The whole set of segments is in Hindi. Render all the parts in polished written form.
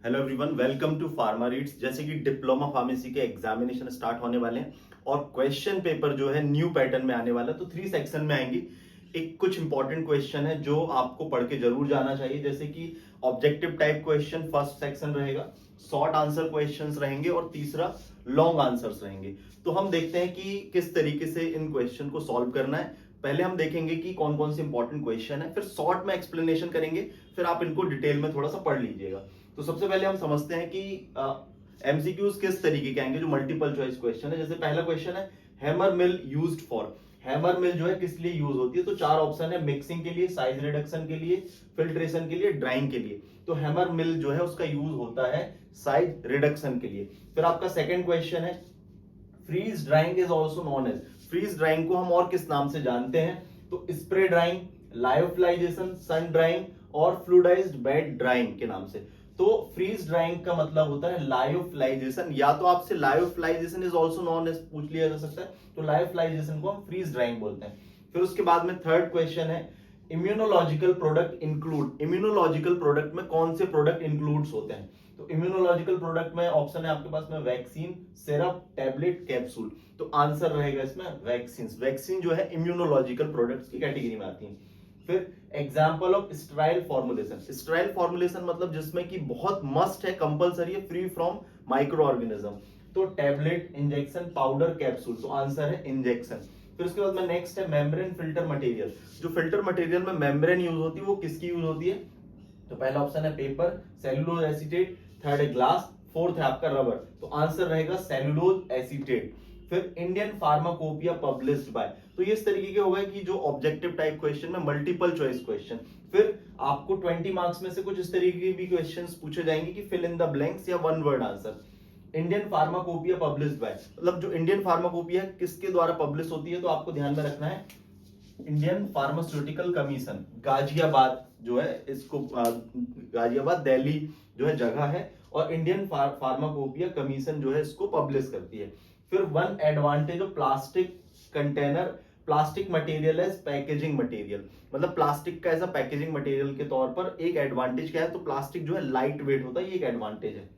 Hello everyone, welcome to pharma reads. जैसे कि डिप्लोमा फार्मेसी के एग्जामिनेशन स्टार्ट होने वाले हैं और क्वेश्चन पेपर जो है न्यू पैटर्न में आने वाला है, तो 3 सेक्शन में आएंगे। एक कुछ इंपॉर्टेंट क्वेश्चन है जो आपको पढ़ के जरूर जाना चाहिए, जैसे कि objective type question first section रहेगा, शॉर्ट आंसर क्वेश्चंस रहेंगे और तीसरा लॉन्ग आंसर्स रहेंगे। तो हम देखते हैं कि किस तरीके से इन क्वेश्चन को सॉल्व करना है। पहले हम देखेंगे कि कौन कौन से इंपॉर्टेंट क्वेश्चन है, फिर शॉर्ट में एक्सप्लेनेशन करेंगे, फिर आप इनको डिटेल में थोड़ा सा पढ़ लीजिएगा। तो सबसे पहले हम समझते हैं कि एमसीक्यूज किस तरीके के आएंगे जो मल्टीपल चॉइस क्वेश्चन है। जैसे पहला क्वेश्चन है, hammer mill used for. Hammer mill जो है किस लिए यूज होती है, तो 4 ऑप्शन है, मिक्सिंग के लिए, साइज रिडक्शन के लिए, फिल्ट्रेशन के लिए, ड्राइंग के लिए। तो हैमर मिल जो है उसका यूज होता है साइज रिडक्शन के लिए। फिर आपका सेकंड क्वेश्चन है, freeze drying is also known as. Freeze drying को हम और किस नाम से जानते हैं, तो spray drying, lyophilization, sun drying और फ्लूइडाइज्ड बेड ड्राइंग के नाम से। तो फ्रीज ड्राइंग का मतलब होता है लायोफिलाइजेशन, या तो आपसे lyophilisation is also known as पूछ लिया जा सकता है, तो लायोफिलाइजेशन को हम फ्रीज ड्राइंग बोलते हैं। फिर उसके बाद में थर्ड क्वेश्चन है, immunological product include. Immunological product में कौन से प्रोडक्ट इंक्लूड्स होते हैं, तो इम्यूनोलॉजिकल प्रोडक्ट में ऑप्शन है आपके पास में वैक्सीन, सिरप, टैबलेट, कैप्सूल। तो आंसर रहेगा इसमें वैक्सीन। वैक्सीन जो है इम्यूनोलॉजिकल प्रोडक्ट्स की कैटेगरी में आती है। फिर example of sterile formulation. Sterile formulation मतलब जिसमें कि बहुत मस्ट है, कंपलसरी है, फ्री फ्रॉम माइक्रो ऑर्गेनिज्म। तो टैबलेट, इंजेक्शन, पाउडर, कैप्सूल। तो आंसर है इंजेक्शन। फिर उसके बाद में नेक्स्ट है मेम्ब्रेन फिल्टर मटेरियल। जो फिल्टर मटेरियल में मेम्ब्रेन यूज होती है वो किसकी यूज होती है, तो पहला ऑप्शन है पेपर, सेलुलोज एसीटेट, थर्ड है ग्लास, फोर्थ है आपका रबर। तो आंसर रहेगा सेलुलोज एसीटेट। फिर इंडियन फार्माकोपिया पब्लिश्ड बाय। तो ये इस तरीके के हो गए कि जो ऑब्जेक्टिव टाइप क्वेश्चन में मल्टीपल चॉइस क्वेश्चन। फिर आपको 20 मार्क्स में से कुछ इस तरीके के भी क्वेश्चंस पूछे जाएंगे कि फिल इन द ब्लैंक्स या one word answer. Indian pharmacopoeia published by, मतलब जो इंडियन फार्माकोपिया किसके द्वारा पब्लिश होती है, तो आपको ध्यान में रखना है इंडियन फार्मास्यूटिकल कमीशन, गाजियाबाद जो है इसको गाजियाबाद दिल्ली जो है जगह है, और इंडियन फार्माकोपिया कमीशन जो है इसको पब्लिश करती है। फिर one advantage of plastic container, plastic material as packaging material, मतलब प्लास्टिक का ऐसा पैकेजिंग मटेरियल के तौर पर एक एडवांटेज क्या है, तो प्लास्टिक जो है लाइट वेट होता है, ये एक एडवांटेज है।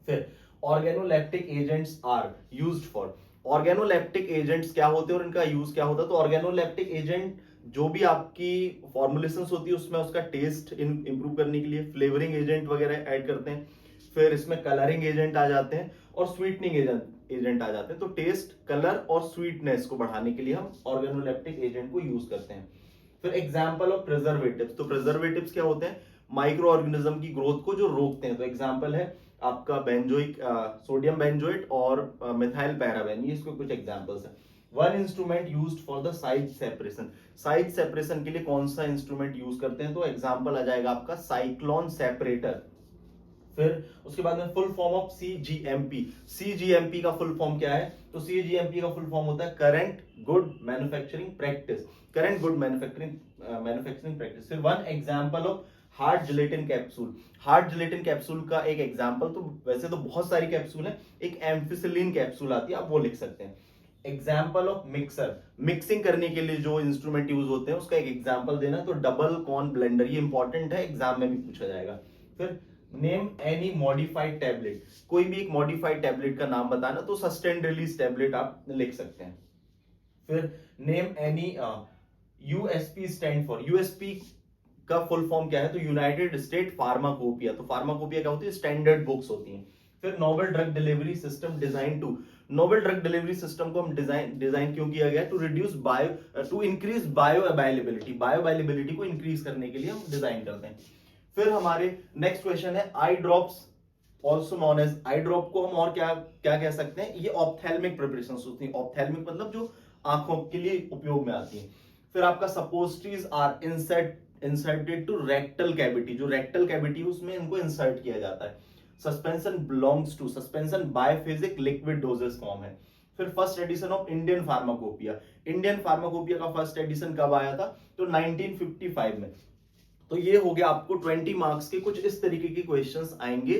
फिर organoleptic agents are used for. Organoleptic agents क्या होते हैं और इनका यूज क्या होता है, तो ऑर्गेनोलेप्टिक एजेंट जो भी आपकी फॉर्मुलेशंस होती है उसमें उसका टेस्ट इंप्रूव करने के लिए फ्लेवरिंग एजेंट वगैरह ऐड करते हैं। फिर इसमें कलरिंग एजेंट आ जाते हैं और स्वीटनिंग एजेंट आ जाते हैं। तो टेस्ट, कलर और स्वीटनेस को बढ़ाने के लिए हम ऑर्गेनोलेप्टिक एजेंट को यूज करते हैं। फिर एग्जांपल ऑफ प्रिजर्वेटिव्स। तो प्रिजर्वेटिव्स क्या होते हैं, माइक्रो ऑर्गेनिज्म की ग्रोथ को जो रोकते हैं। तो एग्जांपल है आपका बेंजोइक, सोडियम बेंजोएट और मिथाइल पैराबेन, ये इसके कुछ एग्जांपल्स हैं। One instrument used for the size separation. Size separation के लिए कौन सा इंस्ट्रूमेंट यूज करते हैं, तो एग्जांपल आ जाएगा आपका साइक्लोन सेपरेटर। फिर उसके बाद में full form of CGMP. CGMP का फुल फॉर्म क्या है, तो सीजीएमपी का फुल फॉर्म होता है current good manufacturing practice, current good manufacturing practice. फिर one example of hard gelatin capsule. Hard gelatin capsule का एक एग्जांपल, तो वैसे तो बहुत सारी कैप्सूल है, एक एम्फिसिलिन कैप्सूल आती है, आप वो लिख सकते हैं। एग्जाम्पल ऑफ मिक्सर, मिक्सिंग करने के लिए जो इंस्ट्रूमेंट यूज होते हैं उसका एक एग्जाम्पल देना, तो डबल कॉर्न ब्लेंडर, ये इंपॉर्टेंट है, एग्जाम में भी पूछा जाएगा। फिर नेम एनी मॉडिफाइड टैबलेट, कोई भी एक मॉडिफाइड टैबलेट का नाम बताना, तो सस्टेन्ड रिलीज टैबलेट आप लिख सकते हैं। फिर name any, USP stand for, USP का फुल फॉर्म क्या है, तो यूनाइटेड स्टेट फार्माकोपिया। तो फार्माकोपिया क्या होती है, स्टैंडर्ड बुक्स होती हैं। फिर novel drug delivery system design to. Novel drug delivery system को हम डिजाइन क्यों किया गया, to reduce bio, to increase bio availability, bio availability को इंक्रीज करने के लिए हम डिजाइन करते हैं। फिर हमारे नेक्स्ट क्वेश्चन है eye drops also known as. Eye drop को हम और क्या क्या कह सकते हैं, ये ऑप्थेल्मिक प्रिपरेशन होती है। ऑप्थेल्मिक मतलब जो आंखों के लिए उपयोग में आती है। फिर आपका suppositories are inserted to rectal cavity, जो रेक्टल कैविटी उसमें इनको इंसर्ट किया जाता है। Suspension belongs to, suspension biphasic liquid doses form है। फिर first edition of Indian pharmacopoeia. Indian pharmacopoeia का फर्स्ट एडिशन कब आया था, तो 1955 में। तो ये हो गया आपको 20 मार्क्स के कुछ इस तरीके के क्वेश्चंस आएंगे।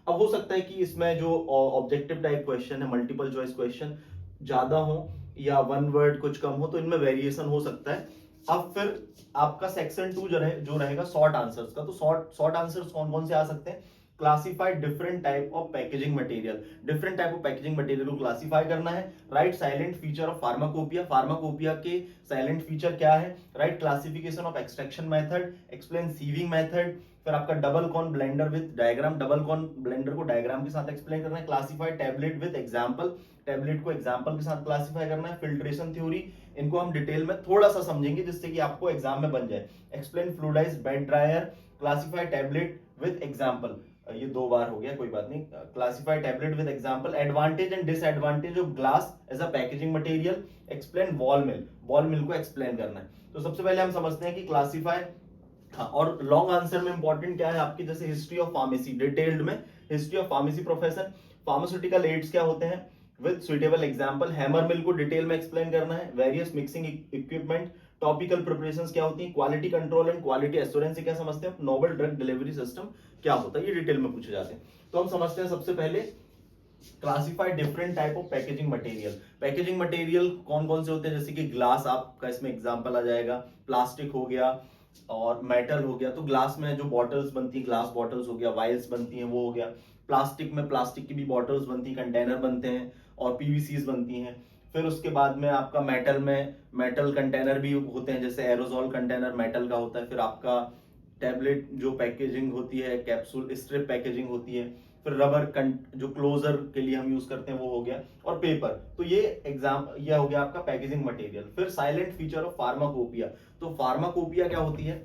अब हो सकता है कि इसमें जो ऑब्जेक्टिव टाइप क्वेश्चन है, मल्टीपल चॉइस क्वेश्चन ज्यादा हो या वन वर्ड कुछ कम हो, तो इनमें वेरिएशन हो सकता है। अब फिर आपका सेक्शन 2 जो रहेगा शॉर्ट आंसर्स का, तो शॉर्ट आंसर्स कौन कौन से आ सकते हैं, classify different type of packaging material, different type of packaging material को क्लासीफाई करना है। Write salient feature of pharmacopoeia, pharmacopoeia के साइलेंट फीचर क्या है। Write classification of extraction method, explain sieving method. फिर आपका double cone blender with diagram, double cone blender को डायग्राम के साथ एक्सप्लेन करना है। Classify tablet with example, tablet को एग्जांपल के साथ क्लासीफाई करना है। फिल्ट्रेशन थ्योरी, इनको हम डिटेल में थोड़ा सा समझेंगे जिससे कि आपको एग्जाम में बन जाए। Explain fluidised bed dryer, classify tablet with example, ये 2 बार हो गया, कोई बात नहीं। Classify tablet with example. Advantage and disadvantage of glass as a packaging material. Explain ball mill, ball mill को एक्सप्लेन करना है। तो सबसे पहले हम समझते हैं कि क्लासीफाई, हाँ, और लॉन्ग आंसर में इंपॉर्टेंट क्या है आपकी, जैसे हिस्ट्री ऑफ फार्मेसी, डिटेल्ड में history of pharmacy profession, pharmaceutical ads क्या होते हैं with suitable example. Hammer mill को डिटेल में एक्सप्लेन करना है। Various mixing equipment, topical preparations क्या होती हैं, quality control and quality assurance से क्या समझते हैं, नोबल ड्रग डिलीवरी सिस्टम क्या होता है, ये डिटेल में पूछे जाते हैं। तो हम समझते हैं सबसे पहले classify different type of packaging material. Packaging material कौन कौन से होते हैं, जैसे कि ग्लास आपका इसमें एग्जांपल आ जाएगा, प्लास्टिक हो गया और मेटल हो गया। तो ग्लास में जो बॉटल्स बनती है, ग्लास बॉटल्स हो गया, वाइल्स बनती हैं, वो हो गया। प्लास्टिक में प्लास्टिक की भी बॉटल्स बनती है, कंटेनर बनते हैं और पीवीसीज बनती हैं। फिर उसके बाद में आपका मेटल में मेटल कंटेनर भी होते हैं, जैसे एरोजोल कंटेनर मेटल का होता है। फिर आपका टैबलेट जो पैकेजिंग होती है, कैप्सूल स्ट्रिप पैकेजिंग होती है। फिर रबर जो क्लोजर के लिए हम यूज करते हैं वो हो गया, और पेपर। तो ये हो गया आपका पैकेजिंग मटेरियल। फिर साइलेंट फीचर ऑफ फार्माकोपिया। तो फार्माकोपिया क्या होती है,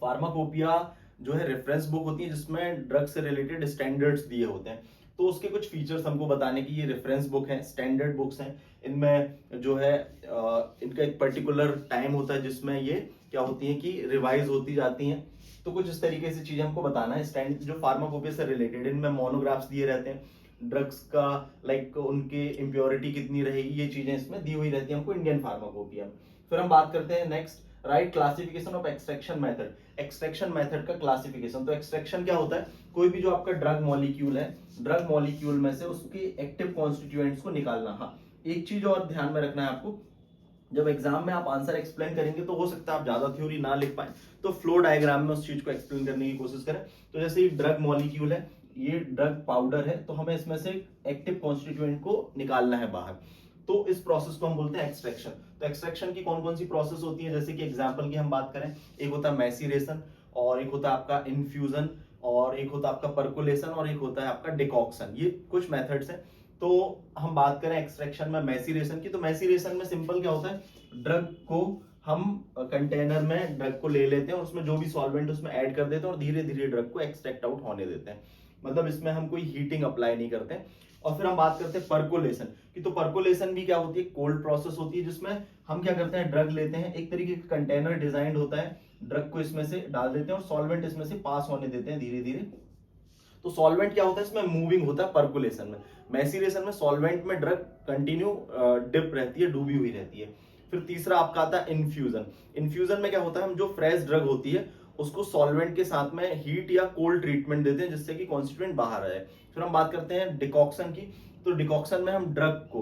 फार्माकोपिया जो है रेफरेंस बुक होती है जिसमें ड्रग से रिलेटेड स्टैंडर्ड्स दिए होते हैं। तो उसके कुछ फीचर्स हमको बताने की ये रेफरेंस बुक है, स्टैंडर्ड बुक्स हैं। इनमें जो है इनका एक पर्टिकुलर टाइम होता है जिसमें ये क्या होती है कि रिवाइज होती जाती हैं। तो कुछ इस तरीके से चीजें हमको बताना है स्टैंड जो फार्माकोपिया से रिलेटेड। इनमें मोनोग्राफ्स दिए रहते हैं, ड्रग्स का लाइक उनकी इम्प्योरिटी कितनी रहेगी, ये चीजें इसमें दी हुई रहती है हमको इंडियन फार्माकोपिया में। फिर हम बात करते हैं next, right classification of extraction method. Extraction method का क्लासिफिकेशन। तो एक्सट्रैक्शन क्या होता है, कोई भी जो आपका ड्रग मॉलिक्यूल है, ड्रग मॉलिक्यूल में से उसकी एक्टिव कॉन्स्टिट्यूएंट्स को निकालना। हाँ, एक चीज और ध्यान में रखना है आपको, जब एग्जाम में आप आंसर एक्सप्लेन करेंगे तो हो सकता है आप ज्यादा थ्योरी ना लिख पाए, तो फ्लो डायग्राम में उस चीज को एक्सप्लेन करने की कोशिश करें। तो जैसे ये ड्रग मॉलिक्यूल है, ये ड्रग पाउडर है, तो हमें इसमें से एक्टिव कॉन्स्टिट्यूएंट को निकालना है बाहर। तो इस प्रोसेस को हम बोलते हैं एक्सट्रैक्शन। तो एक्सट्रैक्शन की कौन कौन सी प्रोसेस होती है, जैसे कि एग्जांपल की हम बात करें, एक होता है मैसीरेशन, और एक होता है आपका इन्फ्यूजन, और एक होता है आपका पर्कुलेशन, और एक होता है आपका डिकॉक्शन। ये कुछ मेथड्स हैं। तो हम बात करें एक्सट्रैक्शन में मैसीरेशन की, तो मैसीरेशन में सिंपल क्या होता है, ड्रग को हम कंटेनर में ड्रग को ले लेते हैं और उसमें जो भी सॉल्वेंट उसमें ऐड कर देते हैं और धीरे धीरे ड्रग को एक्सट्रैक्ट आउट होने देते हैं। मतलब इसमें हम कोई हीटिंग अप्लाई नहीं करते हैं। और फिर हम बात करते हैं पर्कुलेशन की। तो पर्कुलेशन भी क्या होती है, कोल्ड प्रोसेस होती है, जिसमें हम क्या करते हैं, ड्रग लेते हैं, एक तरीके का कंटेनर डिजाइन होता है, ड्रग को इसमें से डाल देते हैं और सॉल्वेंट इसमें से पास होने देते हैं धीरे धीरे। तो सॉल्वेंट क्या होता है, इसमें मूविंग होता है पर्कुलेशन में। मैसीरेशन में सॉल्वेंट में ड्रग कंटिन्यू डिप रहती है, डूबी हुई रहती है। फिर तीसरा आपका आता है इन्फ्यूजन। इन्फ्यूजन में क्या होता है, हम जो फ्रेश ड्रग होती है उसको सॉल्वेंट के साथ में हीट या कोल्ड ट्रीटमेंट देते हैं जिससे कि कॉन्स्टिट्यूएंट बाहर आए। फिर हम बात करते हैं डिकॉक्शन की। तो डिकॉक्शन में हम ड्रग को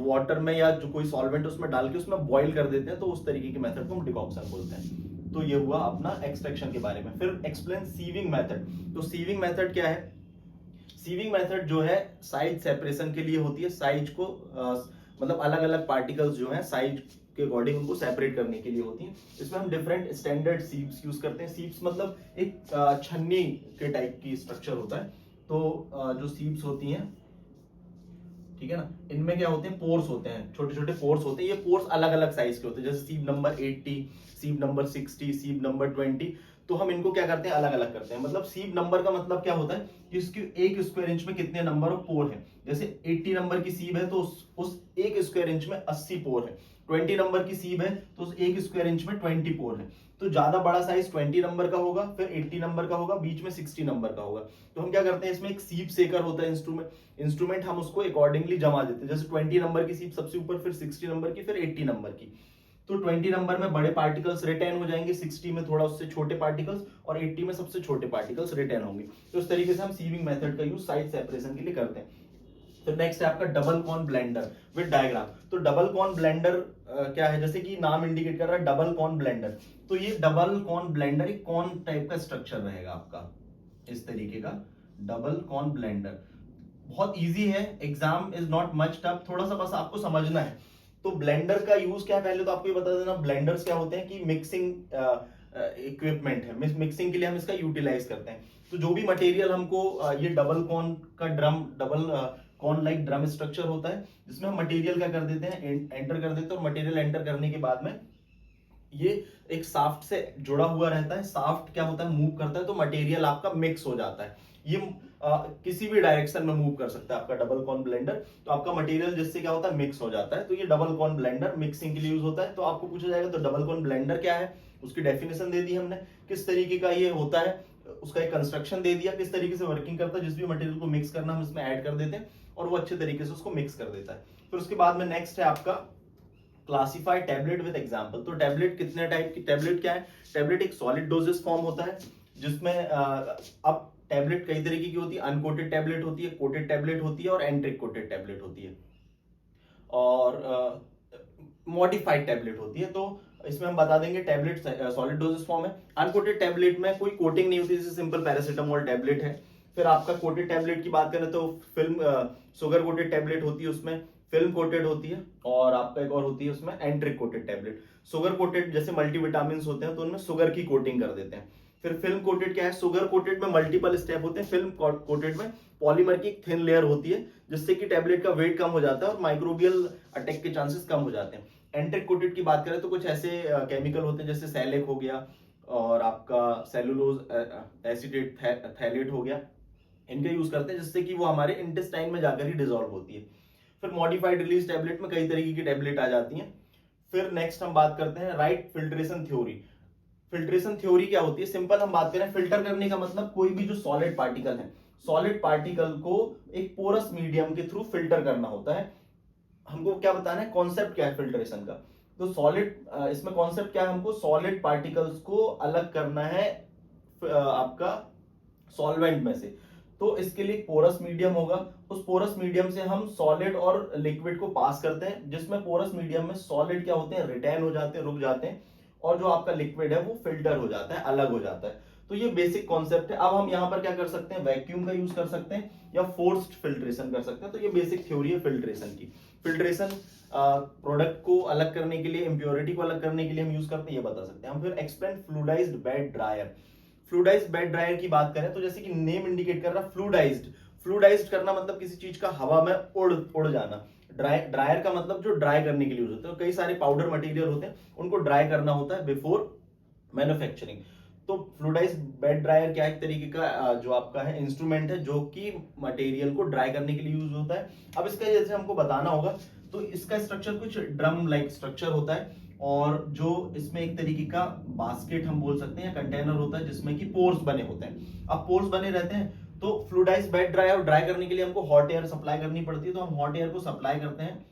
वाटर में या जो कोई सॉल्वेंट उसमें डाल के उसमें बॉईल कर देते हैं, तो उस तरीके के मेथड को हम डिकॉक्शन बोलते हैं। तो ये हुआ अपना एक्सट्रैक्शन के बारे में। फिर एक्सप्लेन सीविंग मेथड। तो सीविंग मेथड क्या है, सीविंग मेथड जो है साइज सेपरेशन के लिए होती है। साइज को मतलब अलग अलग पार्टिकल्स जो है साइज के अकॉर्डिंग उनको सेपरेट करने के लिए होती है। इसमें हम डिफरेंट स्टैंडर्ड सीव्स यूज करते हैं। सीव्स मतलब एक छन्नी के टाइप की स्ट्रक्चर होता है। तो जो सीव्स होती हैं, ठीक है ना, इनमें क्या होते हैं, पोर्स होते हैं, छोटे छोटे पोर्स होते हैं। ये पोर्स अलग अलग साइज के होते हैं, जैसे सीव नंबर 80, सीव नंबर 60, सीव नंबर 20। तो हम इनको क्या करते हैं, अलग अलग करते हैं। मतलब सीव नंबर का मतलब क्या होता है कि इसकी एक स्क्वायर इंच में कितने नंबर ऑफ पोर है। जैसे 80 नंबर की सीव है तो उस एक स्क्वायर इंच में 80 पोर है। 20 नंबर की सीव है तो उस एक स्क्वायर इंच में 20 पोर है। तो ज्यादा बड़ा साइज 20 नंबर का होगा, फिर 80 नंबर का होगा, बीच में 60 नंबर का होगा। तो हम क्या करते हैं, इसमें एक सीव सेकर होता है इंस्ट्रूमेंट हम उसको अकॉर्डिंगली जमा देते हैं। जैसे 20 नंबर की सीप सबसे ऊपर, फिर 60 नंबर की, फिर 80 नंबर की। तो 20 नंबर में बड़े पार्टिकल्स रिटेन हो जाएंगे, 60 में थोड़ा उससे छोटे पार्टिकल्स, और 80 में सबसे छोटे पार्टिकल्स रिटेन होंगे। तो इस तरीके से हम सीविंग मेथड का यूज साइज सेपरेशन के लिए करते हैं। तो नेक्स्ट है आपका double cone blender with diagram. तो डबल कॉन ब्लेंडर क्या है, जैसे कि नाम इंडिकेट कर रहा है डबल कॉन ब्लेंडर। तो ये डबल कॉन ब्लेंडर एक कॉन टाइप का स्ट्रक्चर रहेगा आपका, इस तरीके का डबल कॉन ब्लेंडर। बहुत इजी है, exam is not much tough, थोड़ा सा बस आपको समझना है। तो ब्लेंडर का यूज क्या है, पहले तो आपको ये बता देना, ब्लेंडर्स क्या होते हैं कि मिक्सिंग इक्विपमेंट है, मिक्सिंग के लिए हम इसका यूटिलाइज करते हैं। तो जो भी मटेरियल हमको ये डबल कॉन का drum, double cone like drum structure होता है, जिसमें हम मटेरियल क्या कर देते हैं, एंटर कर देते हैं, और मटेरियल एंटर करने के बाद में ये एक साफ्ट से जुड़ा हुआ रहता है। साफ्ट क्या होता है, मूव करता है, तो मटेरियल आपका मिक्स हो जाता है। ये किसी भी डायरेक्शन में मूव कर सकता है आपका डबल कॉन ब्लेंडर। तो आपका मटेरियल जिससे क्या होता है, मिक्स हो जाता है। तो ये डबल कॉन ब्लेंडर मिक्सिंग के लिए यूज होता है। तो आपको पूछा जाएगा तो डबल कॉन ब्लेंडर क्या है, उसकी डेफिनेशन दे दी हमने, किस तरीके का ये होता है, उसका एक कंस्ट्रक्शन दे दिया, किस तरीके से वर्किंग करता है, जिस भी मटेरियल को मिक्स करना हम इसमें ऐड कर देते हैं और वो अच्छे तरीके से उसको मिक्स कर देता है। फिर उसके बाद में नेक्स्ट है आपका क्लासिफाई टैबलेट विद एग्जांपल। तो टैबलेट कितने टाइप की, टैबलेट क्या है, टैबलेट एक सॉलिड डोजेस फॉर्म होता है, जिसमें अब टैबलेट कई तरीके की होती है, अनकोटेड टैबलेट होती है, कोटेड टैबलेट होती है और एंट्रिक कोटेड टैबलेट होती है, और मॉडिफाइड टैबलेट होती है। तो इसमें हम बता देंगे टैबलेट सॉलिड डोजेस फॉर्म है। अनकोटेड टैबलेट में कोई कोटिंग नहीं होती, जैसे सिंपल पैरासीटामोल टैबलेट है। फिर आपका कोटेड टैबलेट की बात करें तो फिल्म शुगर कोटेड टैबलेट होती है, उसमें फिल्म कोटेड होती है, और आपका एक और होती है उसमें एंट्रिक कोटेड टैबलेट। शुगर कोटेड जैसे मल्टीविटामिन होते हैं तो उनमें शुगर की कोटिंग कर देते हैं। फिर फिल्म कोटेड क्या है, शुगर कोटेड में मल्टीपल स्टेप होते हैं, फिल्म कोटेड में पॉलीमर की एक थिन लेयर होती है, जिससे कि टैबलेट का वेट कम हो जाता है और माइक्रोबियल अटैक के चांसेस कम हो जाते हैं। एंट्रिक कोटेड की बात करें तो कुछ ऐसे केमिकल होते हैं, जैसे सैलेक हो गया और आपका सेलुलोज एसिडेट थैलेट हो गया, इनका यूज करते हैं, जिससे कि वो हमारे इंटेस्टाइन में जाकर ही डिसॉल्व होती है। फिर मॉडिफाइड रिलीज टैबलेट में कई तरीके की टैबलेट आ जाती हैं। फिर नेक्स्ट हम बात करते हैं right filtration theory. Filtration theory क्या होती है, सिंपल हम बात करें, फिल्टर करने का मतलब कोई भी जो सॉलिड पार्टिकल है, सॉलिड पार्टिकल को एक पोरस मीडियम के थ्रू फिल्टर करना होता है। हमको क्या बताना है, कॉन्सेप्ट क्या है फिल्ट्रेशन का। तो सॉलिड, इसमें कॉन्सेप्ट क्या है, हमको सॉलिड पार्टिकल्स को अलग करना है आपका सॉल्वेंट में से। तो इसके लिए पोरस मीडियम होगा, उस पोरस मीडियम से हम सॉलिड और लिक्विड को पास करते हैं, जिसमें पोरस मीडियम में सॉलिड क्या होते हैं, रिटेन हो जाते हैं, रुक जाते हैं, और जो आपका लिक्विड है वो फिल्टर हो जाता है, अलग हो जाता है। तो ये बेसिक कॉन्सेप्ट है। अब हम यहाँ पर क्या कर सकते हैं, वैक्यूम का यूज कर सकते हैं या फोर्स्ड फिल्ट्रेशन कर सकते हैं। तो ये बेसिक थ्योरी है फिल्ट्रेशन की। फिल्ट्रेशन प्रोडक्ट को अलग करने के लिए, इंप्योरिटी को अलग करने के लिए हम यूज करते हैं, ये बता सकते हैं हम। फिर explain fluidised bed dryer. Fluidized bed dryer की बात करें तो जैसे कि नेम इंडिकेट कर रहा है फ्लूइडाइज्ड, फ्लूइडाइज्ड करना मतलब किसी चीज का हवा में उड़ जाना। ड्रायर का मतलब जो ड्राई करने के लिए यूज होता है। कई सारे पाउडर मटेरियल होते हैं, उनको ड्राई करना होता है बिफोर मैन्युफैक्चरिंग। तो फ्लूइडाइज्ड बेड ड्रायर क्या एक तरीके का जो आपका है इंस्ट्रूमेंट है, जो कि मटेरियल को ड्राई करने के लिए यूज होता है। अब इसका जैसे हमको बताना होगा, तो इसका स्ट्रक्चर कुछ ड्रम लाइक स्ट्रक्चर होता है, और जो इसमें एक तरीके का बास्केट हम बोल सकते हैं या कंटेनर होता है, जिसमें कि पोर्स बने होते हैं। अब पोर्स बने रहते हैं, तो फ्लूइडाइज्ड बेड ड्रायर ड्राई करने के लिए हमको हॉट एयर सप्लाई करनी पड़ती है। तो हम हॉट एयर को सप्लाई करते हैं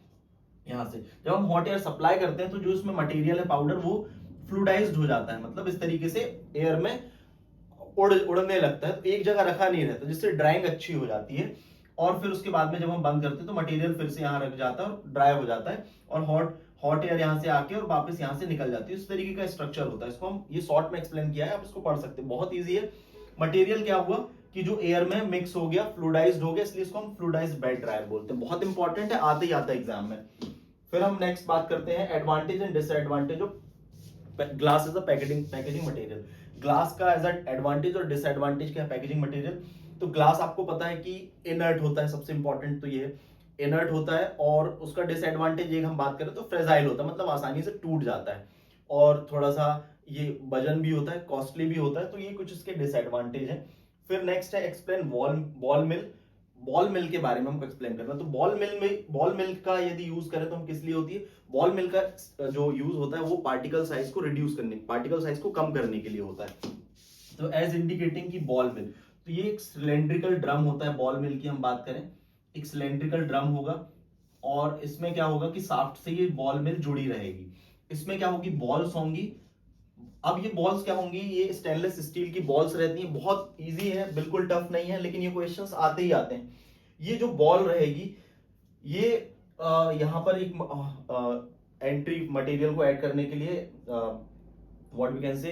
यहाँ से। जब हम हॉट एयर सप्लाई करते हैं तो जो इसमें मटेरियल है पाउडर, वो फ्लूइडाइज्ड हो जाता है, मतलब इस तरीके से एयर में उड़ने लगता है, तो एक जगह रखा नहीं रहता, जिससे ड्राइंग अच्छी हो जाती है। और फिर उसके बाद में जब हम बंद करते हैं तो मटेरियल फिर से यहाँ रख जाता है और ड्राई हो जाता है, और हॉट एयर यहाँ से आके और वापस यहाँ से निकल जाती है। इस तरीके का स्ट्रक्चर होता है। इसको हम ये शॉर्ट में एक्सप्लेन किया है, आप इसको पढ़ सकते हैं, बहुत ईजी है। मटेरियल क्या हुआ कि जो एयर में मिक्स हो गया, फ्लूइडाइज्ड हो गया, इसलिए इसको हम फ्लूइडाइज्ड बेड ड्रायर बोलते हैं। बहुत इंपॉर्टेंट है, आते ही आता है एग्जाम में। फिर हम नेक्स्ट बात करते हैं advantage and disadvantage of glass as a packaging material. Glass का एज एडवांटेज और डिसएडवांटेज क्या है पैकेजिंग मटेरियल। तो ग्लास आपको पता है कि इनर्ट होता है, सबसे इंपॉर्टेंट तो ये है, इनर्ट होता है। और उसका डिसएडवांटेज एक हम बात करें तो फ्रेजाइल होता है, मतलब आसानी से टूट जाता है, और थोड़ा सा ये वजन भी होता है, कॉस्टली भी होता है। तो ये कुछ इसके डिसएडवांटेज है। फिर नेक्स्ट है एक्सप्लेन बॉल मिल। बॉल मिल के बारे में हमको एक्सप्लेन करना। तो बॉल मिल का यदि यूज करें तो हम किस लिए होती है, बॉल मिल का जो यूज होता है वो पार्टिकल साइज को रिड्यूस करने, पार्टिकल साइज को कम करने के लिए होता है। तो एज इंडिकेटिंग की बॉल मिल, तो ये एक सिलेंड्रिकल ड्रम होता है। बॉल मिल की हम बात करें, एक सिलेंड्रिकल ड्रम होगा, और इसमें क्या होगा कि साफ्ट से ये बॉल मिल जुड़ी रहेगी। इसमें क्या होगी, बॉल्स होंगी। अब ये बॉल्स क्या होंगी, ये स्टेनलेस स्टील की बॉल्स रहती हैं। बहुत इजी है, बिल्कुल टफ नहीं है, लेकिन ये क्वेश्चंस आते ही आते हैं। ये जो बॉल रहेगी, ये यहाँ पर एक एंट्री मटेरियल को ऐड करने के लिए व्हाट वी कैन से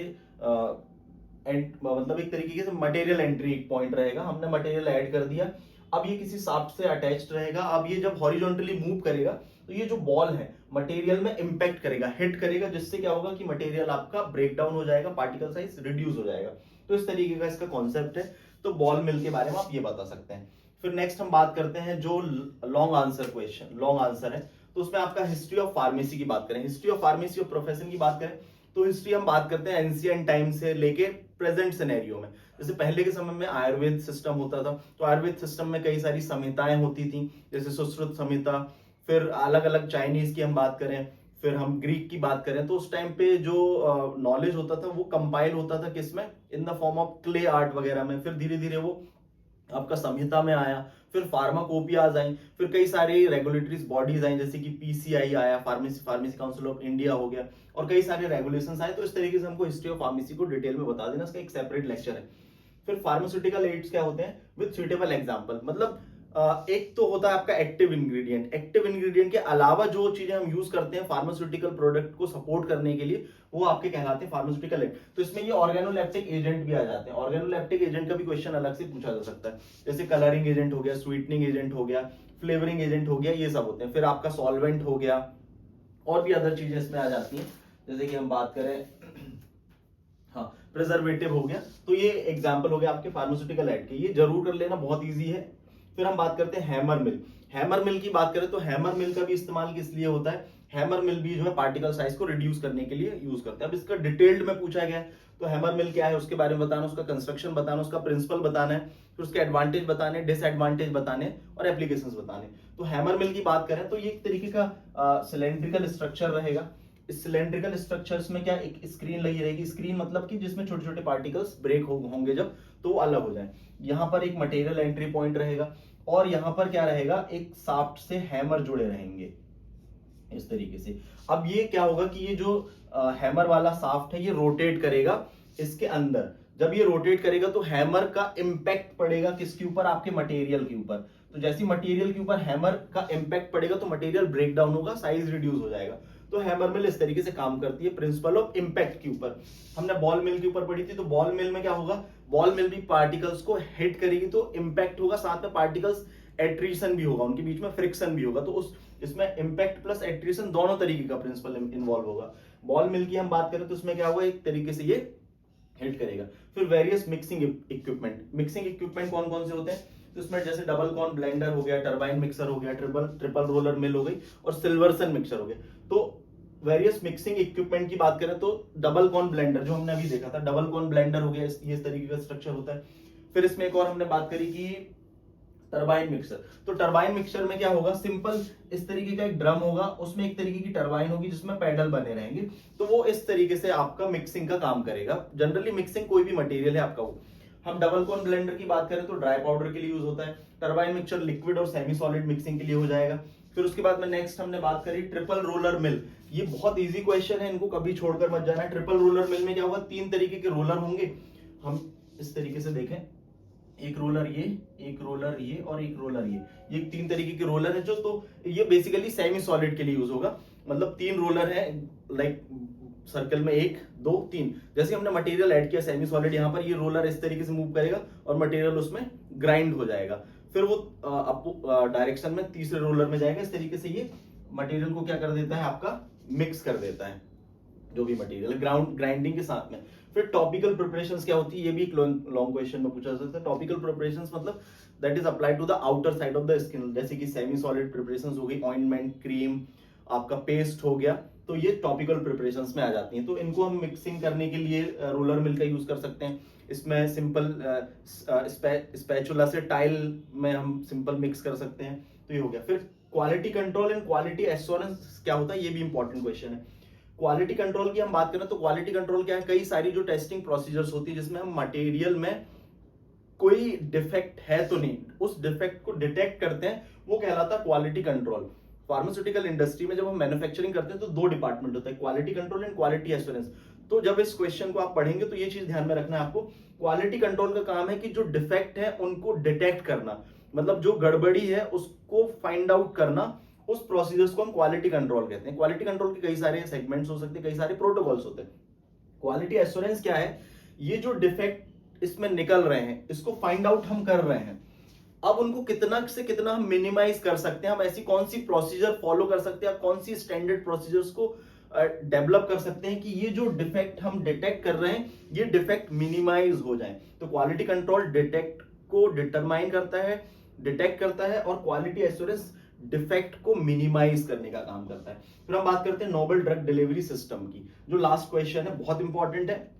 मतलब एक तरीके से मटेरियल एंट्री एक पॉइंट रहेगा, हमने मटेरियल ऐड कर दिया। अब ये किसी शाफ्ट से अटैच्ड रहेगा। अब ये जब हॉरिजॉन्टली मूव करेगा तो ये जो बॉल है मटेरियल में इंपैक्ट करेगा, हिट करेगा, जिससे क्या होगा कि मटेरियल आपका ब्रेक डाउन हो जाएगा, पार्टिकल साइज रिड्यूस हो जाएगा। तो इस तरीके का इसका कॉन्सेप्ट है। तो बॉल मिल के बारे में आप ये बता सकते हैं। फिर नेक्स्ट हम बात करते हैं जो long answer question, long answer है, तो उसमें आपका हिस्ट्री ऑफ फार्मेसी की बात करें, history of pharmacy of profession की बात करें तो हिस्ट्री हम बात करते हैं एंशिएंट टाइम से लेके प्रेजेंट सिनेरियो में। जैसे पहले के समय में आयुर्वेद सिस्टम होता था, तो आयुर्वेद सिस्टम में कई सारी संहिताएं होती थी, जैसे सुश्रुत संहिता। फिर अलग अलग चाइनीज की हम बात करें, फिर हम ग्रीक की बात करें, तो उस टाइम पे जो नॉलेज होता था वो कंपाइल होता था किसमें, in the form of clay art वगैरह में। फिर धीरे धीरे वो आपका संहिता में आया, फिर फार्माकोपियाज आई, फिर कई सारी रेगुलेटरी बॉडीज आई, जैसे कि पीसीआई आया, फार्मेसी काउंसिल ऑफ इंडिया हो गया, और कई सारे रेगुलेशंस आए। तो इस तरीके से हमको हिस्ट्री ऑफ फार्मेसी को डिटेल में बता देना, इसका एक सेपरेट लेक्चर है। फिर फार्मास्यूटिकल एड्स क्या होते हैं विद सुटेबल एग्जांपल, मतलब एक तो होता है आपका एक्टिव इंग्रेडिएंट, एक्टिव इंग्रेडिएंट के अलावा जो चीजें हम यूज करते हैं फार्मास्यूटिकल प्रोडक्ट को सपोर्ट करने के लिए, वो आपके कहलाते हैं फार्मास्यूटिकल एड। तो इसमें ये ऑर्गेनोलेप्टिक एजेंट भी आ जाते हैं। ऑर्गेनोलेप्टिक एजेंट का भी क्वेश्चन अलग से पूछा जा सकता है, जैसे कलरिंग एजेंट हो गया, स्वीटनिंग एजेंट हो गया, फ्लेवरिंग एजेंट हो गया, ये सब होते हैं। फिर आपका सॉल्वेंट हो गया, और भी अदर चीजें इसमें आ जाती हैं, जैसे कि हम बात करें हाँ प्रिजर्वेटिव हो गया। तो ये एग्जांपल हो गया आपके फार्मास्यूटिकल एड के, ये जरूर कर लेना, बहुत इजी है। फिर हम बात करते हैं हैमर मिल। हैमर मिल की बात करें तो हैमर मिल का भी इस्तेमाल किस लिए होता है, हैमर मिल भी जो है पार्टिकल साइज को रिड्यूस करने के लिए यूज करते हैं। अब इसका डिटेल्ड में पूछा गया है, तो हैमर मिल क्या है उसके बारे में बताना, उसका कंस्ट्रक्शन बताना, उसका प्रिंसिपल बताना है, फिर उसके एडवांटेज बताने, डिसएडवांटेज बताने, और एप्लीकेशंस बताने। तो हैमर मिल की बात करें तो ये एक तरीके का सिलेंड्रिकल स्ट्रक्चर रहेगा। इस सिलेंड्रिकल स्ट्रक्चर्स में क्या एक स्क्रीन लगी रहेगी, स्क्रीन मतलब कि जिसमें छोटे छोटे पार्टिकल्स ब्रेक होंगे जब, तो वो अलग हो जाए। यहाँ पर एक मटेरियल एंट्री पॉइंट रहेगा, और यहाँ पर क्या रहेगा, एक शाफ्ट से हैमर जुड़े रहेंगे इस तरीके से। अब ये क्या होगा कि ये जो हैमर वाला शाफ्ट है ये रोटेट करेगा इसके अंदर। जब ये रोटेट करेगा तो हैमर का इंपैक्ट पड़ेगा किसके ऊपर, आपके मटेरियल के ऊपर। तो जैसे मटेरियल के ऊपर हैमर का इंपैक्ट पड़ेगा तो मटेरियल ब्रेक डाउन होगा, साइज रिड्यूस हो जाएगा। तो हैमर मिल इस तरीके से काम करती है, प्रिंसिपल ऑफ इंपैक्ट के ऊपर। हमने बॉल मिल के ऊपर पढ़ी थी, तो बॉल मिल में क्या होगा, बॉल मिल भी पार्टिकल्स को हिट करेगी तो इंपैक्ट होगा, साथ में पार्टिकल्स एट्रीशन भी होगा, उनके बीच में फ्रिक्शन भी होगा। तो उस इसमें इंपैक्ट प्लस एट्रीशन दोनों तरीके का प्रिंसिपल इन्वॉल्व होगा। बॉल मिल की हम बात करें तो उसमें क्या होगा, एक तरीके से ये हिट करेगा। फिर various mixing equipment, mixing equipment कौन कौन से होते हैं, तो इसमें जैसे डबल कॉर्न ब्लेंडर हो गया, टरबाइन मिक्सर हो गया, ट्रिपल रोलर मिल हो गई, और सिल्वरसन मिक्सर हो गया। तो वेरियस मिक्सिंग इक्विपमेंट की बात करें तो डबल कॉर्न ब्लेंडर जो हमने अभी देखा था, डबल कॉर्न ब्लेंडर हो गया, ये इस तरीके का स्ट्रक्चर होता है। फिर इसमें एक और हमने बात करी कि टरबाइन मिक्सर। तो टरबाइन मिक्सर में क्या होगा, सिंपल इस तरीके का एक ड्रम होगा, उसमें एक तरीके की टरबाइन होगी जिसमें पैडल बने रहेंगे, तो वो इस तरीके से आपका मिक्सिंग का काम करेगा। जनरली मिक्सिंग कोई भी मटेरियल है आपका वो। हम डबल कॉर्न ब्लेंडर की बात करें तो ड्राई पाउडर के लिए यूज होता है। टरबाइन मिक्सर लिक्विड और सेमी सॉलिड मिक्सिंग के लिए हो जाएगा। फिर उसके बाद में नेक्स्ट हमने बात करी ट्रिपल रोलर मिल। ये बहुत इजी क्वेश्चन है, इनको कभी छोड़कर मत जाना। ट्रिपल रोलर मिल में क्या होगा, 3 तरीके के रोलर होंगे। हम इस तरीके से देखें, एक रोलर ये, एक रोलर ये, और एक रोलर ये 3 तरीके के रोलर है जो, तो ये बेसिकली सेमी सॉलिड के लिए यूज होगा। मतलब 3 रोलर है, लाइक सर्कल में 1 2 3। जैसे हमने मटेरियल ऐड किया सेमी सॉलिड, यहाँ पर ये रोलर इस तरीके से मूव करेगा और मटेरियल उसमें ग्राइंड हो जाएगा। फिर वो डायरेक्शन में तीसरे रोलर में जाएगा। इस तरीके से ये मटेरियल को क्या कर देता है, आपका मिक्स कर देता है जो भी मटेरियल ग्राइंडिंग के साथ में। फिर टॉपिकल प्रिपरेशंस क्या होती है, ये भी एक लॉन्ग क्वेश्चन में पूछा जा सकता है। टॉपिकल प्रिपरेशंस मतलब that is applied to the outer side of the skin, जैसे कि सेमी सॉलिड प्रिपरेशंस हो गई, ऑइंटमेंट, क्रीम, आपका पेस्ट हो गया, तो ये टॉपिकल प्रिपरेशंस में आ जाती हैं। तो इनको हम मिक्सिंग करने के लिए रोलर मिल का यूज कर सकते हैं। इसमें सिंपल स्पैचुला से टाइल में हम सिंपल मिक्स कर सकते हैं, तो ये हो गया। फिर quality control and quality assurance क्या होता है, ये भी इंपॉर्टेंट क्वेश्चन है। क्वालिटी कंट्रोल की हम बात करें तो क्वालिटी कंट्रोल क्या है, कई सारी जो टेस्टिंग प्रोसीजर्स होती है जिसमें हम मटेरियल में कोई डिफेक्ट है तो नहीं, उस डिफेक्ट को डिटेक्ट करते हैं, वो कहलाता है क्वालिटी कंट्रोल। फार्मास्यूटिकल इंडस्ट्री में जब हम मैन्युफैक्चरिंग करते हैं तो 2 डिपार्टमेंट होता है, quality control and quality assurance. तो जब इस क्वेश्चन को आप पढ़ेंगे तो ये चीज ध्यान में रखना है आपको। क्वालिटी कंट्रोल का काम है कि जो डिफेक्ट है उनको डिटेक्ट करना, मतलब जो गड़बड़ी है उसको फाइंड आउट करना, उस प्रोसीजर्स को हम क्वालिटी कंट्रोल कहते हैं। क्वालिटी कंट्रोल के कई सारे सेगमेंट्स हो सकते हैं, कई सारे प्रोटोकॉल्स होते हैं। क्वालिटी एश्योरेंस क्या है ये जो डिफेक्ट इसमें निकल रहे हैं इसको फाइंड आउट हम कर रहे हैं। अब उनको कितना से कितना हम मिनिमाइज कर सकते हैं, हम ऐसी कौन सी प्रोसीजर फॉलो कर सकते हैं, कौन सी स्टैंडर्ड प्रोसीजर्स को डेवलप कर सकते हैं कि ये जो डिफेक्ट हम डिटेक्ट कर रहे हैं ये डिफेक्ट मिनिमाइज हो जाए। तो क्वालिटी कंट्रोल डिटेक्ट को डिटरमाइन करता है, डिटेक्ट करता है, और क्वालिटी एश्योरेंस डिफेक्ट को मिनिमाइज करने का काम करता है। फिर हम बात करते हैं नोबल ड्रग डिलीवरी सिस्टम की। जो लास्ट क्वेश्चन है बहुत इंपॉर्टेंट है।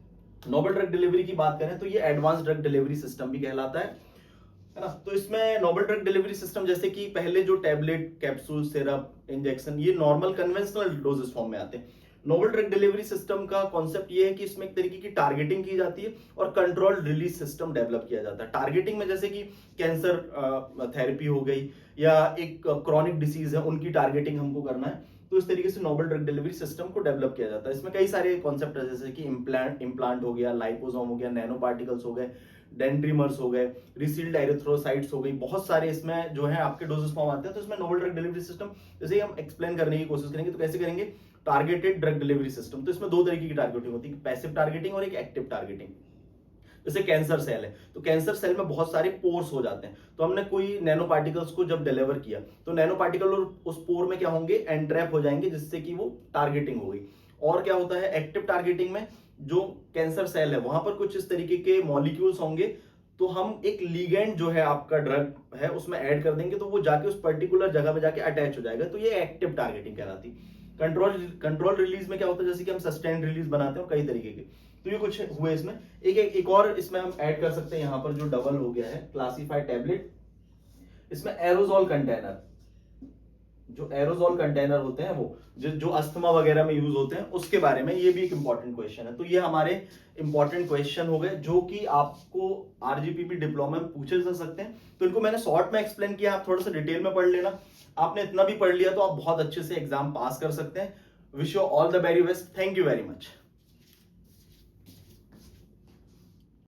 नोबल ड्रग डिलीवरी की बात करें तो ये एडवांस ड्रग डिलीवरी सिस्टम भी कहलाता है ना। तो इसमें नोबल ड्रग डिलीवरी सिस्टम जैसे कि पहले जो टैबलेट, कैप्सूल, सिरप, इंजेक्शन, ये नॉर्मल कन्वेंशनल डोजेस फॉर्म में आते हैं। नोबल ड्रग डिलीवरी सिस्टम का कॉन्सेप्ट ये है कि इसमें एक तरीके की टारगेटिंग की जाती है और कंट्रोल रिलीज सिस्टम डेवलप किया जाता है। टारगेटिंग में जैसे कि कैंसर थेरेपी हो गई या एक क्रॉनिक डिसीज है उनकी टारगेटिंग हमको करना है, तो इस तरीके से नोबल ड्रग डिलीवरी सिस्टम को डेवलप किया जाता है। इसमें कई सारे कॉन्सेप्ट है जैसे कि इम्प्लांट हो गया, लाइपोसोम हो गया, नैनो पार्टिकल्स हो गए, डेंड्रीमर्स हो गए, रिसील्ड एरिथ्रोसाइट्स हो गई, बहुत सारे इसमें जो है आपके डोजेस फॉर्म आते हैं। तो इसमें नोबल ड्रग डिलीवरी सिस्टम जैसे हम एक्सप्लेन करने की कोशिश करेंगे तो कैसे करेंगे, टारगेटेड ड्रग डिलीवरी सिस्टम। तो इसमें दो तरीके की टारगेटिंग होती है, पैसिव टारगेटिंग और एक एक्टिव टारगेटिंग। जैसे कैंसर सेल है तो कैंसर सेल में बहुत सारे पोर्स हो जाते हैं, तो हमने कोई नैनो पार्टिकल्स को जब डिलीवर किया तो नैनो पार्टिकल और उस पोर में क्या होंगे, एंट्रैप हो जाएंगे, जिससे कि वो टारगेटिंग हो गई। और क्या होता है एक्टिव टारगेटिंग में, जो कैंसर सेल है वहां पर कुछ इस तरीके के मॉलिक्यूल्स होंगे, तो हम एक लीगेंड जो है आपका ड्रग है उसमें ऐड कर देंगे तो वो जाके उस पर्टिकुलर जगह में जाके अटैच हो जाएगा, तो ये एक्टिव टारगेटिंग कहलाती है। कंट्रोल रिलीज में क्या होता है, जैसे कि हम सस्टेन रिलीज बनाते हैं कई तरीके के, तो ये कुछ हुए इसमें। एक और इसमें हम ऐड कर सकते हैं, यहाँ पर जो डबल हो गया है क्लासिफाइड टैबलेट, इसमें एरोजोल कंटेनर, जो एरोजोल कंटेनर होते हैं वो जो अस्थमा वगैरह में यूज होते हैं उसके बारे में, ये भी एक इंपॉर्टेंट क्वेश्चन है। तो ये हमारे इंपॉर्टेंट क्वेश्चन हो गए जो कि आपको आरजीपीपी डिप्लोमा में पूछे जा सकते हैं। तो इनको मैंने शॉर्ट में एक्सप्लेन किया, आप थोड़ा सा डिटेल में पढ़ लेना। आपने इतना भी पढ़ लिया तो आप बहुत अच्छे से एग्जाम पास कर सकते हैं। Wish you all the very best. Thank you very much.